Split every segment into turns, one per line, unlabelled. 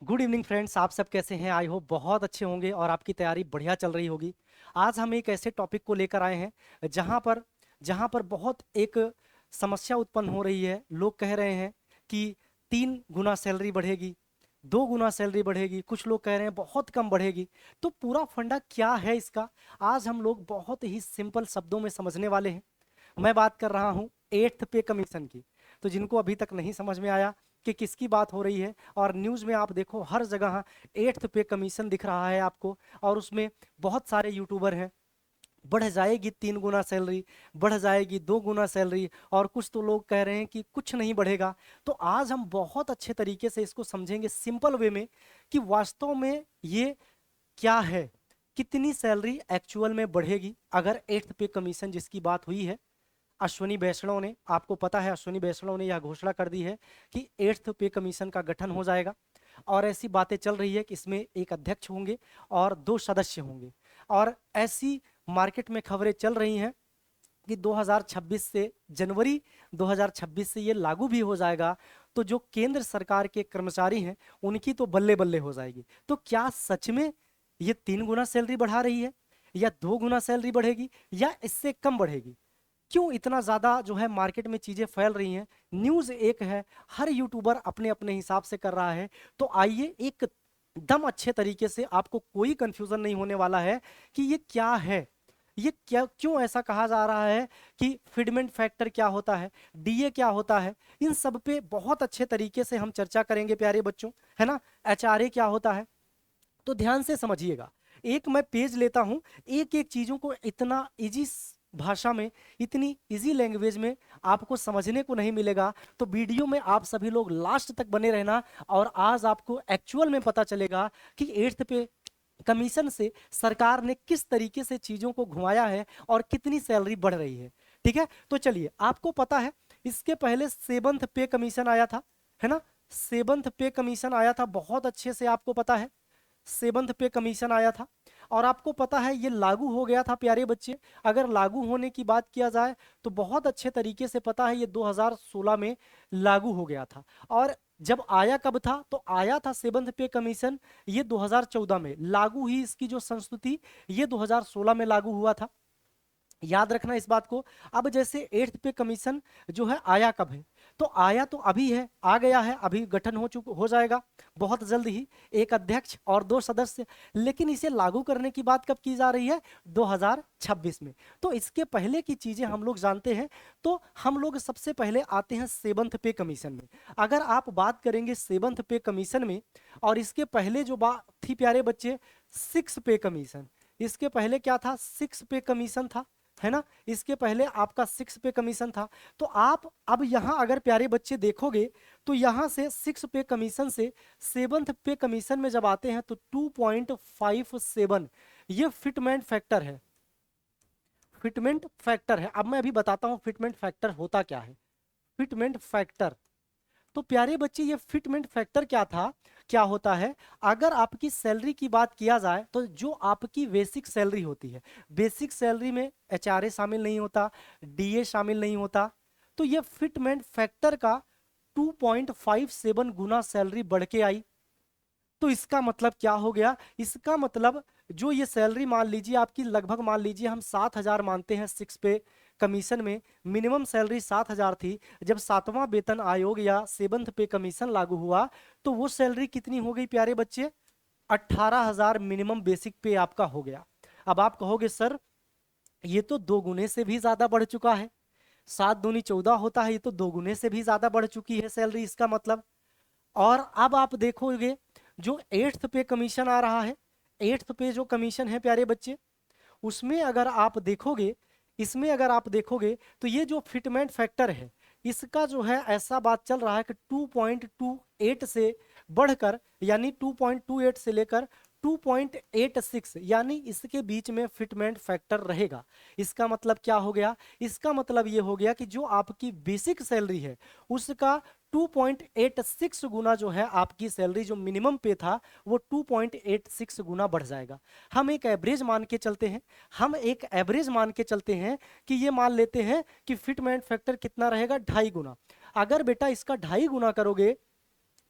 Good evening friends, आप सब कैसे हैं? आई होप बहुत अच्छे होंगे और आपकी तैयारी बढ़िया चल रही होगी। आज हम एक ऐसे टॉपिक को लेकर आए हैं जहां पर बहुत एक समस्या उत्पन्न हो रही है। लोग कह रहे हैं कि 3 गुना सैलरी बढ़ेगी, 2 गुना सैलरी बढ़ेगी, कुछ लोग कह रहे हैं बहुत कम बढ़ेगी। तो पूरा फंडा क्या है इसका, आज हम लोग बहुत ही सिंपल शब्दों में समझने वाले हैं। मैं बात कर रहा हूं एट्थ पे कमीशन की। तो जिनको अभी तक नहीं समझ में आया कि किसकी बात हो रही है, और न्यूज़ में आप देखो हर जगह एट्थ पे कमीशन दिख रहा है आपको, और उसमें बहुत सारे यूट्यूबर हैं। बढ़ जाएगी 3 गुना सैलरी, बढ़ जाएगी 2 गुना सैलरी, और कुछ तो लोग कह रहे हैं कि कुछ नहीं बढ़ेगा। तो आज हम बहुत अच्छे तरीके से इसको समझेंगे सिंपल वे में कि वास्तव में ये क्या है, कितनी सैलरी एक्चुअल में बढ़ेगी अगर एट्थ पे कमीशन जिसकी बात हुई है। अश्विनी वैष्णव ने, आपको पता है अश्विनी वैष्णव ने यह घोषणा कर दी है कि एट्थ पे कमीशन का गठन हो जाएगा। और ऐसी बातें चल रही है कि इसमें एक अध्यक्ष होंगे और 2 सदस्य होंगे। और ऐसी मार्केट में खबरें चल रही हैं कि 2026 से, जनवरी 2026 से ये लागू भी हो जाएगा। तो जो केंद्र सरकार के कर्मचारी हैं उनकी तो बल्ले बल्ले हो जाएगी। तो क्या सच में ये 3 गुना सैलरी बढ़ा रही है, या 2 गुना सैलरी बढ़ेगी, या इससे कम बढ़ेगी? क्यों इतना ज्यादा जो है मार्केट में चीजें फैल रही हैं? न्यूज एक है, हर यूट्यूबर अपने अपने हिसाब से कर रहा है। तो आइए एक दम अच्छे तरीके से, आपको कोई कंफ्यूजन नहीं होने वाला है कि ये क्या है, ये क्या, क्यों ऐसा कहा जा रहा है कि फिटमेंट फैक्टर क्या होता है, डीए क्या होता है। इन सब पे बहुत अच्छे तरीके से हम चर्चा करेंगे प्यारे बच्चों, है ना। एचआरए क्या होता है, तो ध्यान से समझिएगा। एक मैं पेज लेता हूं, एक एक चीजों को इतना इजी भाषा में, इतनी इजी लैंग्वेज में आपको समझने को नहीं मिलेगा। तो वीडियो में आप सभी लोग लास्ट तक बने रहना, और आज आपको एक्चुअल में पता चलेगा कि एट्थ पे कमीशन से सरकार ने किस तरीके से चीजों को घुमाया है और कितनी सैलरी बढ़ रही है। ठीक है, तो चलिए, आपको पता है इसके पहले सेवंथ पे कमीशन आया था, है ना। सेवंथ पे कमीशन आया था, बहुत अच्छे से आपको पता है सेवंथ पे कमीशन आया था। और आपको पता है ये लागू हो गया था प्यारे बच्चे। अगर लागू होने की बात किया जाए तो बहुत अच्छे तरीके से पता है ये 2016 में लागू हो गया था। और जब आया कब था, तो आया था सेवंथ पे कमीशन ये 2014 में। लागू ही इसकी जो संस्तुति, ये 2016 में लागू हुआ था। याद रखना इस बात को। अब जैसे एट्थ पे कमीशन जो है आया कब है, तो आया तो अभी है, आ गया है, अभी गठन हो जाएगा बहुत जल्द ही, एक अध्यक्ष और 2 सदस्य। लेकिन इसे लागू करने की बात कब की जा रही है? 2026 में। तो इसके पहले की चीजें हम लोग जानते हैं। तो हम लोग सबसे पहले आते हैं सेवंथ पे कमीशन में। अगर आप बात करेंगे सेवंथ पे कमीशन में, और इसके पहले जो बात थी प्यारे बच्चे, सिक्स पे कमीशन। इसके पहले क्या था? सिक्स पे कमीशन था, है ना। इसके पहले आपका सिक्स पे कमीशन था। तो आप अब यहां अगर प्यारे बच्चे देखोगे, तो यहां से सिक्स पे कमीशन से सेवंथ पे कमीशन में जब आते हैं तो 2.57 ये फिटमेंट फैक्टर है। फिटमेंट फैक्टर है। अब मैं अभी बताता हूं फिटमेंट फैक्टर होता क्या है। फिटमेंट फैक्टर, तो प्यारे बच्चे ये फिटमेंट फैक्टर क्या था, क्या होता है? अगर आपकी सैलरी की बात किया जाए तो जो आपकी बेसिक सैलरी होती है, बेसिक सैलरी में एचआरए शामिल नहीं होता, डीए शामिल नहीं होता। तो ये फिटमेंट फैक्टर का 2.57 गुना सैलरी बढ़ के आई। तो इसका मतलब क्या हो गया? इसका मतलब जो ये सैलरी मान लीजिए आपकी, लगभग मान लीजिए हम 7,000 मानते हैं सिक्स पे कमीशन में, मिनिमम सैलरी 7,000 थी। जब सातवां वेतन आयोग या सेवंथ पे कमीशन लागू हुआ, तो वो सैलरी कितनी हो गई प्यारे बच्चे? 18,000 मिनिमम बेसिक पे आपका हो गया। अब आप कहोगे सर ये तो 2 गुने से भी ज्यादा बढ़ चुका है, 7 दूनी 14 होता है, ये तो 2 गुने से भी ज्यादा बढ़ चुकी है सैलरी, इसका मतलब। और अब आप देखोगे जो एट्थ पे कमीशन आ रहा है, एट्थ पे जो कमीशन है प्यारे बच्चे, उसमें अगर आप देखोगे, इसमें अगर आप देखोगे तो ये जो फिटमेंट फैक्टर है, इसका जो है ऐसा बात चल रहा है कि 2.28 से बढ़कर, यानी 2.28 से लेकर 2.86, यानी इसके बीच में फिटमेंट फैक्टर रहेगा। इसका मतलब क्या हो गया? इसका मतलब ये हो गया कि जो आपकी बेसिक सैलरी है उसका 2.86 गुना जो है आपकी सैलरी, जो मिनिमम पे था वो 2.86 गुना बढ़ जाएगा। हम एक एवरेज मान के चलते हैं, हम एक एवरेज मान के चलते हैं कि ये मान लेते हैं कि फिटमेंट फैक्टर कितना रहेगा? 2.5 गुना। अगर बेटा इसका 2.5 गुना करोगे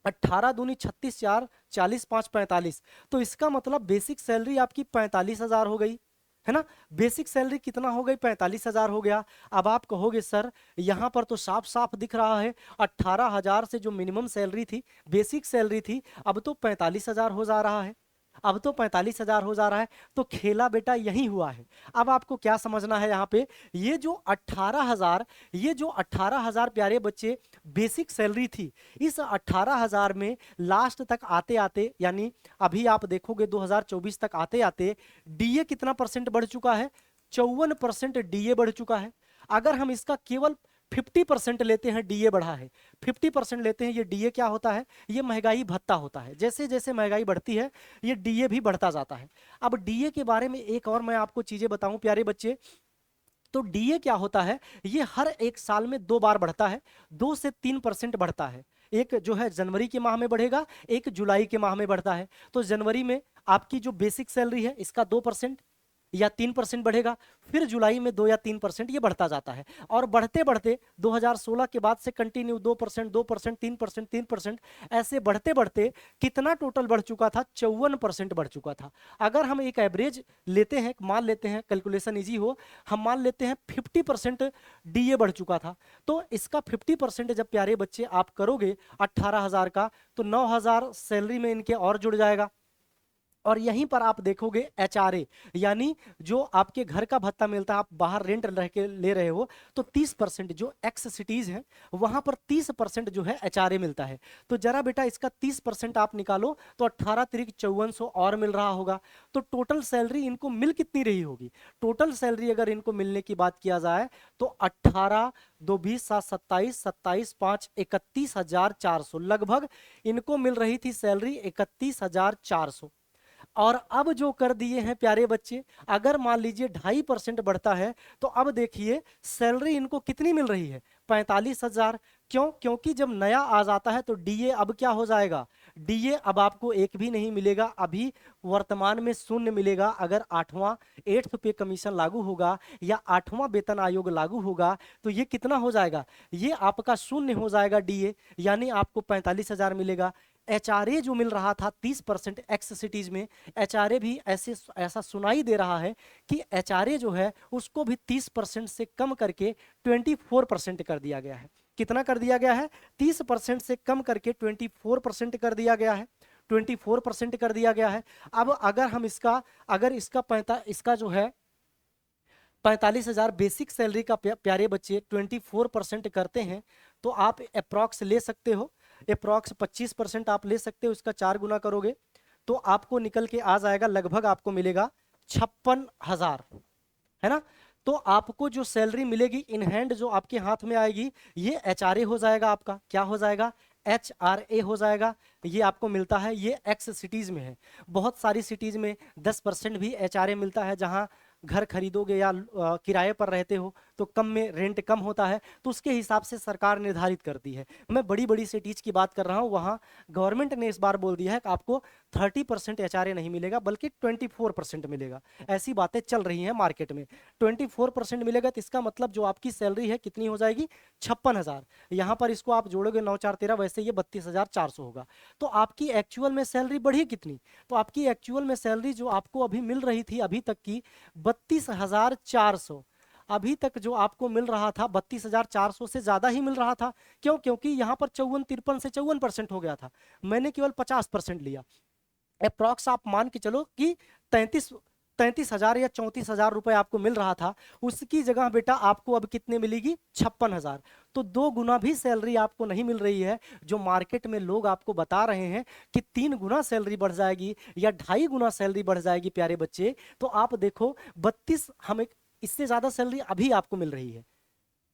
18 दूनी 36, 4 40, 5 45। तो इसका मतलब बेसिक सैलरी आपकी 45,000 हो गई, है ना। बेसिक सैलरी कितना हो गई? 45,000 हो गया। अब आप कहोगे सर यहाँ पर तो साफ साफ दिख रहा है 18,000 से जो मिनिमम सैलरी थी, बेसिक सैलरी थी, अब तो 45,000 हो जा रहा है, अब तो 45,000 हो जा रहा है। तो खेला बेटा यही हुआ है। अब आपको क्या समझना है यहाँ पे, ये जो 18,000, ये जो 18,000 प्यारे बच्चे बेसिक सैलरी थी, इस 18,000 में लास्ट तक आते आते, यानी अभी आप देखोगे 2024 तक आते आते डीए कितना परसेंट बढ़ चुका है? 54% डीए बढ़ चुका है। अगर हम इसका केवल 50% लेते हैं, डीए बढ़ा है, 50% लेते हैं, ये डीए क्या होता है? ये महंगाई भत्ता होता है। जैसे जैसे महंगाई बढ़ती है ये डीए भी बढ़ता जाता है। अब डीए के बारे में एक और मैं आपको चीजें बताऊं प्यारे बच्चे। तो डीए क्या होता है? ये हर एक साल में 2 बार बढ़ता है, 2 से 3% बढ़ता है। एक जो है जनवरी के माह में बढ़ेगा, एक जुलाई के माह में बढ़ता है। तो जनवरी में आपकी जो बेसिक सैलरी है इसका 2% या 3% बढ़ेगा, फिर जुलाई में 2 या 3% ये बढ़ता जाता है। और बढ़ते बढ़ते 2016 के बाद से कंटिन्यू 2%, 2%, 3%, 3%, ऐसे बढ़ते बढ़ते कितना टोटल बढ़ चुका था? 54% बढ़ चुका था। अगर हम एक एवरेज लेते हैं, मान लेते हैं, कैलकुलेशन इजी हो, हम मान लेते हैं 50% डीए बढ़ चुका था। तो इसका 50% जब प्यारे बच्चे आप करोगे 18,000 का, तो 9,000 सैलरी में इनके और जुड़ जाएगा। और यहीं पर आप देखोगे एचआरए, यानी जो आपके घर का भत्ता मिलता है, आप बाहर रेंट रह के ले रहे हो, तो 30% जो एक्स सिटीज हैं वहां पर 30% जो है एचआरए मिलता है। तो जरा बेटा इसका 30% आप निकालो, तो 18 तिरिक 5400 और मिल रहा होगा। तो टोटल सैलरी इनको मिल कितनी रही होगी? टोटल सैलरी अगर इनको मिलने की बात किया जाए तो 18 2 20 7 27 27 5 31,400 लगभग इनको मिल रही थी सैलरी, 31,400। और अब जो कर दिए हैं प्यारे बच्चे, अगर मान लीजिए 2.5% बढ़ता है, तो अब देखिए सैलरी इनको कितनी मिल रही है? 45,000। क्यों? क्योंकि जब नया आ जाता है तो डीए अब क्या हो जाएगा? डीए अब आपको एक भी नहीं मिलेगा, अभी वर्तमान में शून्य मिलेगा। अगर 8वां 8th पे कमीशन लागू होगा या 8वां वेतन आयोग लागू होगा तो ये कितना हो जाएगा? ये आपका शून्य हो जाएगा डीए, यानी आपको 45,000 मिलेगा। एचआरए जो मिल रहा था 30% एक्स सिटीज में, एचआरए भी ऐसा सुनाई दे रहा है कि एचआरए जो है उसको भी 30% से कम करके 24% कर दिया गया है। कितना कर दिया गया है? 30% से कम करके 24% कर दिया गया है, 24% कर दिया गया है। अब अगर हम इसका, अगर इसका जो है 45,000 बेसिक सैलरी का प्यारे बच्चे 24% करते हैं, तो आप अप्रॉक्स ले सकते हो, अप्रॉक्स 25% आप ले सकते हो। इसका 4 गुना करोगे तो आपको निकल के आ जाएगा, लगभग आपको मिलेगा 56,000, है ना। तो आपको जो सैलरी मिलेगी इन हैंड जो आपके हाथ में आएगी, ये एचआरए हो जाएगा आपका। क्या हो जाएगा? एचआरए हो जाएगा। ये आपको मिलता है, ये एक्स सिटीज में है। बहुत सारी सिटीज में 10% भी एचआरए मिलता है, जहां घर खरीदोगे या किराए पर रहते हो तो कम में रेंट कम होता है, तो उसके हिसाब से सरकार निर्धारित करती है। मैं बड़ी बड़ी सिटीज की बात कर रहा हूँ, वहाँ गवर्नमेंट ने इस बार बोल दिया है कि आपको 30% एचआरए नहीं मिलेगा बल्कि 24% मिलेगा। ऐसी बातें चल रही हैं मार्केट में। 24% मिलेगा तो इसका मतलब जो आपकी सैलरी है कितनी हो जाएगी? 56,000। यहाँ पर इसको आप जोड़ोगे 9 4 13, वैसे ये 32,400 होगा। तो आपकी एक्चुअल में सैलरी बढ़ी कितनी? तो आपकी एक्चुअल में सैलरी जो आपको अभी मिल रही थी अभी तक की 32,400, अभी तक जो आपको मिल रहा था 32,400 से ज्यादा ही मिल रहा था। क्यों? क्योंकि यहाँ पर 54 53 से 54% हो गया था, मैंने केवल 50% लिया। अप्रॉक्स आप मान के चलो कि 33,000 या 34,000 रुपए आपको मिल रहा था, उसकी जगह बेटा आपको अब कितने मिलेगी? 56,000। तो 2 गुना भी सैलरी आपको नहीं मिल रही है, जो मार्केट में लोग आपको बता रहे हैं कि 3 गुना सैलरी बढ़ जाएगी या 2.5 गुना सैलरी बढ़ जाएगी प्यारे बच्चे। तो आप देखो 32, हमें इससे ज्यादा सैलरी अभी आपको मिल रही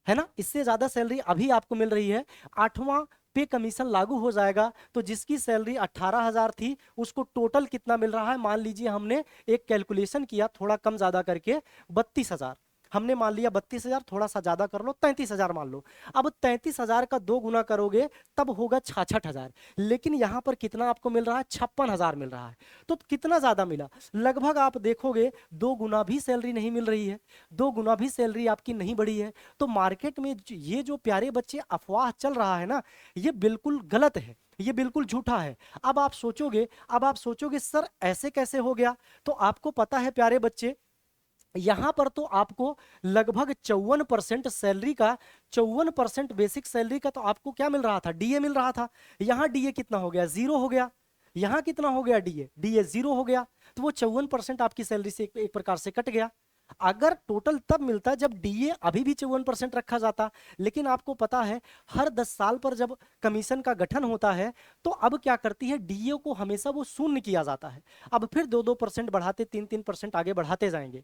है ना, इससे ज्यादा सैलरी अभी आपको मिल रही है। 8वां पे कमीशन लागू हो जाएगा तो जिसकी सैलरी 18,000 थी उसको टोटल कितना मिल रहा है? मान लीजिए हमने एक कैलकुलेशन किया थोड़ा कम ज्यादा करके, 32,000। हमने मान लिया 32,000, थोड़ा सा ज्यादा कर लो 33,000 मान लो। अब 33,000 का 2 गुना करोगे तब होगा 66,000, लेकिन यहाँ पर कितना आपको मिल रहा है, 56,000 मिल रहा है। तो कितना ज्यादा मिला, लगभग आप देखोगे 2 गुना भी सैलरी नहीं मिल रही है, 2 गुना भी सैलरी आपकी नहीं बढ़ी है। तो मार्केट में ये जो प्यारे बच्चे अफवाह चल रहा है ना, ये बिल्कुल गलत है, ये बिल्कुल झूठा है। अब आप सोचोगे सर ऐसे कैसे हो गया, तो आपको पता है प्यारे बच्चे, यहां पर तो आपको लगभग 54% सैलरी का, 54% बेसिक सैलरी का तो आपको क्या मिल रहा था, डीए मिल रहा था। यहां डीए कितना हो गया, जीरो हो गया। यहां कितना हो गया, डीए डीए जीरो हो गया। तो वो 54% आपकी सैलरी से एक प्रकार से कट गया। अगर टोटल तब मिलता जब डीए अभी भी 54% रखा जाता। लेकिन आपको पता है हर 10 साल पर जब कमीशन का गठन होता है तो अब क्या करती है, डीए को हमेशा वो शून्य किया जाता है। अब फिर 2-2% बढ़ाते, 3-3% आगे बढ़ाते जाएंगे।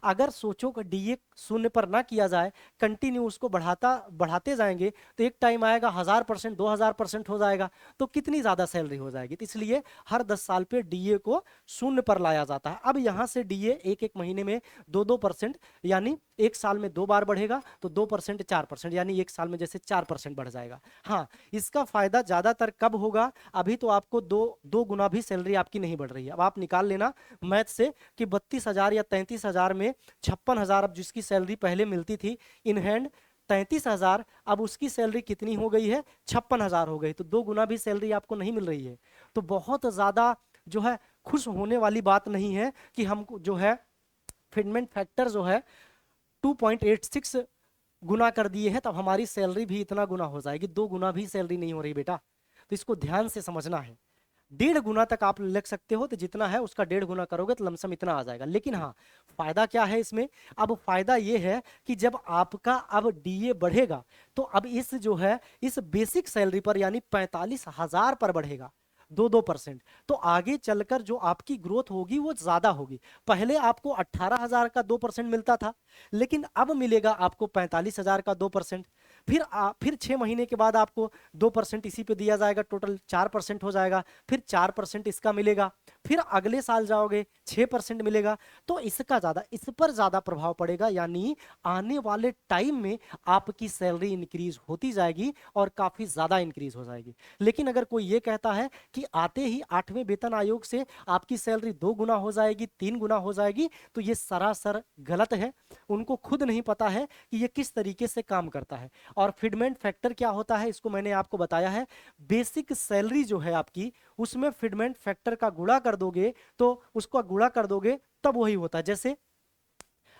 अगर सोचो कि डीए शून्य पर ना किया जाए, कंटिन्यू उसको बढ़ाते जाएंगे, तो एक टाइम आएगा 1000%, 2000% हो जाएगा, तो कितनी ज्यादा सैलरी हो जाएगी। तो इसलिए हर 10 साल पे डीए को शून्य पर लाया जाता है। अब यहां से डीए एक एक महीने में 2-2%, यानी एक साल में 2 बार बढ़ेगा, तो 2% 4%, यानी एक साल में जैसे 4% बढ़ जाएगा। हाँ, इसका फायदा ज्यादातर कब होगा, अभी तो आपको दो गुना भी सैलरी आपकी नहीं बढ़ रही है। अब आप निकाल लेना मैथ से कि 32,000 या 33,000 में 56,000 अब जिसकी सैलरी पहले मिलती थी इन हैंड 33,000, अब उसकी सैलरी कितनी हो गई है, 56,000 हो गई। तो 2 गुना भी सैलरी आपको नहीं मिल रही है। तो बहुत ज्यादा जो है खुश होने वाली बात नहीं है कि हमको जो है फिटमेंट फैक्टर जो है 2.86 गुना कर दिए हैं, तब हमारी सैलरी भी इतना गुना हो जाएगी। 2 गुना भी सैलरी नहीं हो रही बेटा, तो इसको ध्यान से समझना है। 1.5 गुना तक आप लिख सकते हो, तो जितना है उसका 1.5 गुना करोगे तो लमसम इतना आ जाएगा। लेकिन हाँ, फायदा क्या है इसमें, अब फायदा ये है कि जब आपका अब डीए बढ़ेगा तो अब इस जो है इस बेसिक सैलरी पर यानी 45,000 पर बढ़ेगा 2-2%। तो आगे चलकर जो आपकी ग्रोथ होगी वो ज्यादा होगी। पहले आपको 18,000 का 2% मिलता था, लेकिन अब मिलेगा आपको 45,000 का 2%। फिर 6 महीने के बाद आपको 2% इसी पे दिया जाएगा, टोटल 4% हो जाएगा। फिर 4% इसका मिलेगा, फिर अगले साल जाओगे 6% मिलेगा। तो इसका ज्यादा, इस पर ज्यादा प्रभाव पड़ेगा, यानी आने वाले टाइम में आपकी सैलरी इंक्रीज होती जाएगी और काफी ज्यादा इंक्रीज हो जाएगी। लेकिन अगर कोई ये कहता है कि आते ही 8वें वेतन आयोग से आपकी सैलरी 2 गुना हो जाएगी, 3 गुना हो जाएगी, तो ये सरासर गलत है। उनको खुद नहीं पता है कि ये किस तरीके से काम करता है। और फिटमेंट फैक्टर क्या होता है, इसको मैंने आपको बताया है। बेसिक सैलरी जो है आपकी, उसमें फिटमेंट फैक्टर का गुणा कर दोगे, तो उसको गुणा कर दोगे तब वही होता है। जैसे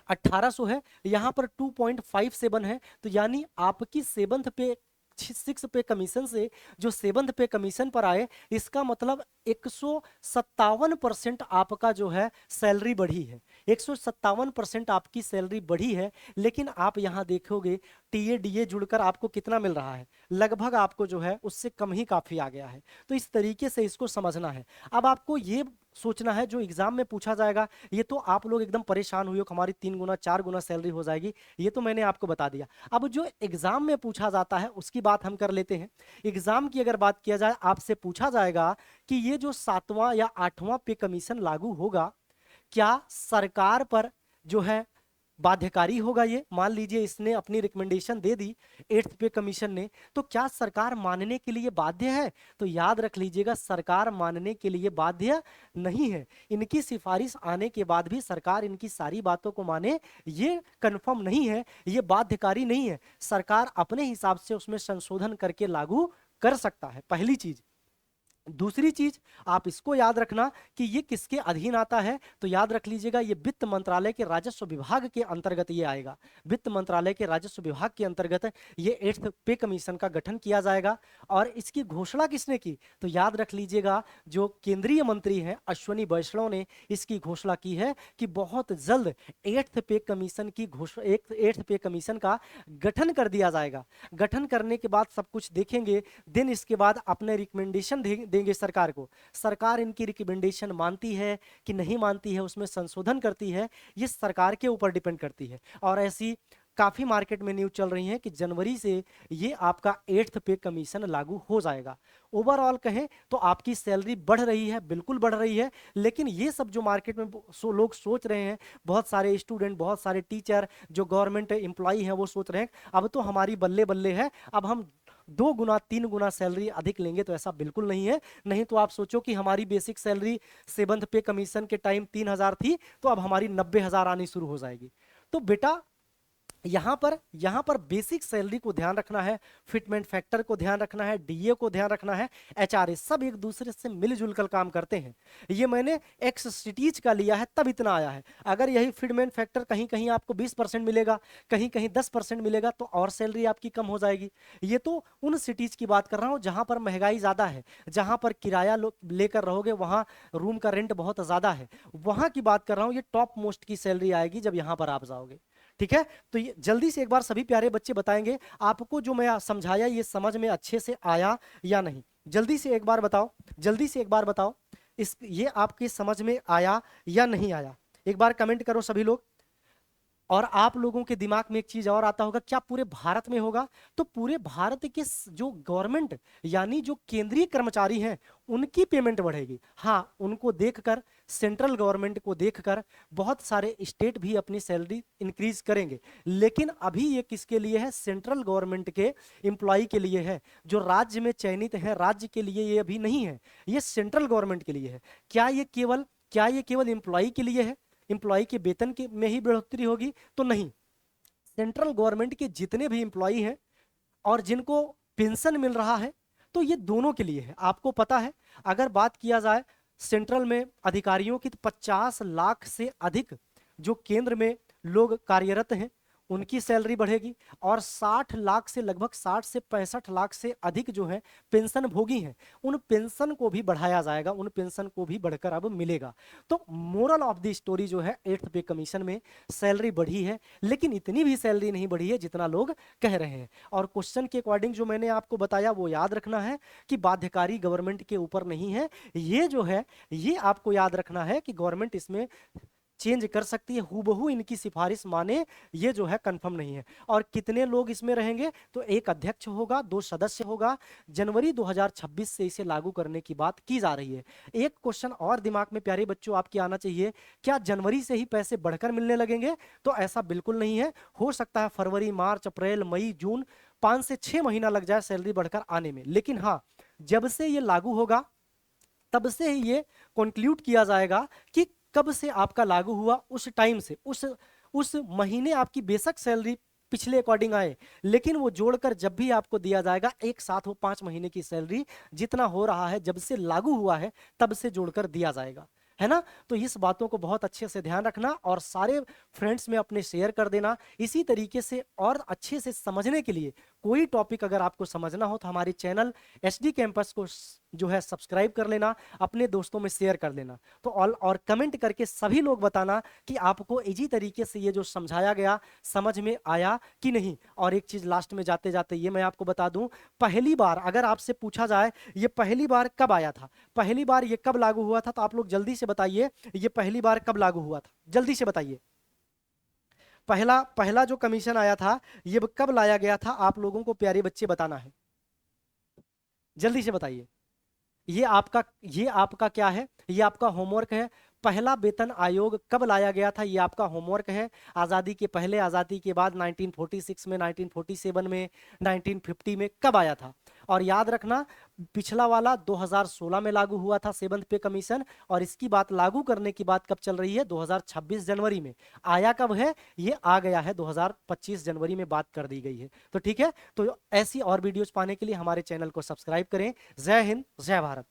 1800 है, यहां पर 2.57 है, तो यानी आपकी 7th पे 6 पे कमीशन से जो 7th पे कमीशन पर आए, इसका मतलब 157% आपका जो है सैलरी बढ़ी है। 157% आपकी सैलरी बढ़ी है। लेकिन आप यहां देखोगे टीए डीए जुड़कर आपको कितना मिल रहा है, लगभग आपको जो है उससे कम ही काफी आ गया है। तो इस तरीके से इसको समझना है। अब आपको ये सोचना है जो एग्जाम में पूछा जाएगा, ये तो आप लोग एकदम परेशान हुए हो कि हमारी 3 गुना 4 गुना सैलरी हो जाएगी, ये तो मैंने आपको बता दिया। अब जो एग्जाम में पूछा जाता है उसकी बात हम कर लेते हैं। एग्जाम की अगर बात किया जाए, आपसे पूछा जाएगा कि ये जो 7वां या 8वां पे कमीशन लागू होगा, क्या सरकार पर जो है बाध्यकारी होगा। ये मान लीजिए इसने अपनी रिकमेंडेशन दे दी 8th पे कमीशन ने, तो क्या सरकार मानने के लिए बाध्य है। तो याद रख लीजिएगा, सरकार मानने के लिए बाध्य नहीं है। इनकी सिफारिश आने के बाद भी सरकार इनकी सारी बातों को माने, ये कंफर्म नहीं है, ये बाध्यकारी नहीं है। सरकार अपने हिसाब से उसमें संशोधन करके लागू कर सकता है, पहली चीज। दूसरी चीज आप इसको याद रखना कि ये किसके अधीन आता है, तो याद रख लीजिएगा ये वित्त मंत्रालय के राजस्व विभाग के अंतर्गत ये आएगा। वित्त मंत्रालय के राजस्व विभाग के अंतर्गत ये 8th पे कमीशन का गठन किया जाएगा। और इसकी घोषणा किसने की, तो याद रख लीजिएगा जो केंद्रीय मंत्री हैं अश्विनी वैष्णव ने इसकी घोषणा की है कि बहुत जल्द 8th पे कमीशन की घोषणा 8th पे कमीशन का गठन कर दिया जाएगा। गठन करने के बाद सब कुछ देखेंगे, देन इसके बाद अपने रिकमेंडेशन देंगे सरकार को। सरकार इनकी रिकमेंडेशन मानती है कि नहीं मानती है, उसमें संशोधन करती है, ये सरकार के ऊपर डिपेंड करती है। और ऐसी काफी मार्केट में न्यूज चल रही है कि जनवरी से ये आपका 8th पे कमीशन लागू हो जाएगा। ओवरऑल कहें तो आपकी सैलरी बढ़ रही है, बिल्कुल बढ़ रही है, लेकिन ये सब जो मार्केट में लोग सोच रहे हैं, बहुत सारे स्टूडेंट, बहुत सारे टीचर, जो गवर्नमेंट एम्प्लॉई हैं, वो सोच रहे हैं अब तो हमारी बल्ले बल्ले है, अब हम 2 गुना 3 गुना सैलरी अधिक लेंगे। तो ऐसा बिल्कुल नहीं है। नहीं तो आप सोचो कि हमारी बेसिक सैलरी 7th पे कमीशन के टाइम 3,000 थी, तो अब हमारी 90,000 आनी शुरू हो जाएगी। तो बेटा यहाँ पर बेसिक सैलरी को ध्यान रखना है, फिटमेंट फैक्टर को ध्यान रखना है, डीए को ध्यान रखना है, एचआरए, सब एक दूसरे से मिलजुल कर काम करते हैं। ये मैंने एक्स सिटीज का लिया है तब इतना आया है। अगर यही फिटमेंट फैक्टर कहीं कहीं आपको 20% मिलेगा, कहीं कहीं 10% मिलेगा, तो और सैलरी आपकी कम हो जाएगी। ये तो उन सिटीज की बात कर रहा हूँ जहां पर महंगाई ज्यादा है, जहां पर किराया लेकर रहोगे, वहां रूम का रेंट बहुत ज्यादा है, वहां की बात कर रहा हूँ। ये टॉप मोस्ट की सैलरी आएगी जब यहां पर आप जाओगे। ठीक है, तो ये जल्दी से एक बार सभी प्यारे बच्चे बताएंगे आपको जो मैं समझाया ये समझ में अच्छे से आया या नहीं। जल्दी से एक बार बताओ, जल्दी से एक बार बताओ, इस ये आपके समझ में आया या नहीं आया, एक बार कमेंट करो सभी लोग। और आप लोगों के दिमाग में एक चीज और आता होगा, क्या पूरे भारत में होगा? तो पूरे भारत के जो गवर्नमेंट यानी जो केंद्रीय कर्मचारी हैं उनकी पेमेंट बढ़ेगी। हाँ, उनको देखकर, सेंट्रल गवर्नमेंट को देखकर बहुत सारे स्टेट भी अपनी सैलरी इंक्रीज करेंगे, लेकिन अभी ये किसके लिए है? सेंट्रल गवर्नमेंट के एम्प्लॉय के लिए है। जो राज्य में चयनित है, राज्य के लिए ये अभी नहीं है, ये सेंट्रल गवर्नमेंट के लिए है। क्या ये केवल एम्प्लॉय के लिए है? एम्प्लॉय के वेतन के में ही बढ़ोतरी होगी? तो नहीं, सेंट्रल गवर्नमेंट के जितने भी एम्प्लॉय हैं और जिनको पेंशन मिल रहा है, तो ये दोनों के लिए है। आपको पता है, अगर बात किया जाए सेंट्रल में अधिकारियों की, तो 50 लाख से अधिक जो केंद्र में लोग कार्यरत हैं उनकी सैलरी बढ़ेगी, और 60 लाख से लगभग 60 से 65 लाख से अधिक जो है पेंशन भोगी हैं, उन पेंशन को भी बढ़ाया जाएगा, उन पेंशन को भी बढ़कर अब मिलेगा। तो मोरल ऑफ द स्टोरी जो है, 8th पे कमीशन में सैलरी बढ़ी है, लेकिन इतनी भी सैलरी नहीं बढ़ी है जितना लोग कह रहे हैं। और क्वेश्चन के अकॉर्डिंग जो मैंने आपको बताया वो याद रखना है कि बाध्यकारी गवर्नमेंट के ऊपर नहीं है। ये जो है, ये आपको याद रखना है कि गवर्नमेंट इसमें चेंज कर सकती है, हूबहू इनकी सिफारिश माने ये जो है कंफर्म नहीं है। और कितने लोग इसमें रहेंगे? तो एक अध्यक्ष होगा, 2 सदस्य होगा। जनवरी 2026 से इसे लागू करने की बात की जा रही है। एक क्वेश्चन और दिमाग में प्यारे बच्चों आपके आना चाहिए, क्या जनवरी से ही पैसे बढ़कर मिलने लगेंगे? तो ऐसा बिल्कुल नहीं है। हो सकता है फरवरी, मार्च, अप्रैल, मई, जून, 5 से 6 महीना लग जाए सैलरी बढ़कर आने में। लेकिन हाँ, जब से ये लागू होगा तब से ही ये कंक्लूड किया जाएगा कि कब से आपका लागू हुआ, उस टाइम से, उस महीने आपकी बेशक सैलरी पिछले अकॉर्डिंग आए, लेकिन वो जोड़कर जब भी आपको दिया जाएगा एक साथ वो 5 महीने की सैलरी जितना हो रहा है जब से लागू हुआ है तब से जोड़कर दिया जाएगा, है ना? तो इस बातों को बहुत अच्छे से ध्यान रखना और सारे फ्रेंड्स में अपने शेयर कर देना। इसी तरीके से और अच्छे से समझने के लिए कोई टॉपिक अगर आपको समझना हो तो हमारे चैनल एचडी कैंपस को जो है सब्सक्राइब कर लेना, अपने दोस्तों में शेयर कर लेना। तो और कमेंट करके सभी लोग बताना कि आपको इजी तरीके से ये जो समझाया गया समझ में आया कि नहीं। और एक चीज लास्ट में जाते जाते ये मैं आपको बता दूं, पहली बार अगर आपसे पूछा जाए ये पहली बार कब आया था, पहली बार ये कब लागू हुआ था, तो आप लोग जल्दी से बताइए ये पहली बार कब लागू हुआ था, जल्दी से बताइए। पहला जो कमीशन आया था ये कब लाया गया था, आप लोगों को प्यारे बच्चे बताना है, जल्दी से बताइए। ये आपका क्या है? ये आपका होमवर्क है। पहला वेतन आयोग कब लाया गया था, ये आपका होमवर्क है। आजादी के पहले, आजादी के बाद, 1946 में, 1947 में, 1950 में कब आया था? और याद रखना, पिछला वाला 2016 में लागू हुआ था 7th पे कमीशन, और इसकी बात लागू करने की बात कब चल रही है? 2026 जनवरी में। आया कब है? ये आ गया है 2025 जनवरी में, बात कर दी गई है। तो ठीक है, तो ऐसी और वीडियोज पाने के लिए हमारे चैनल को सब्सक्राइब करें। जय हिंद, जय भारत।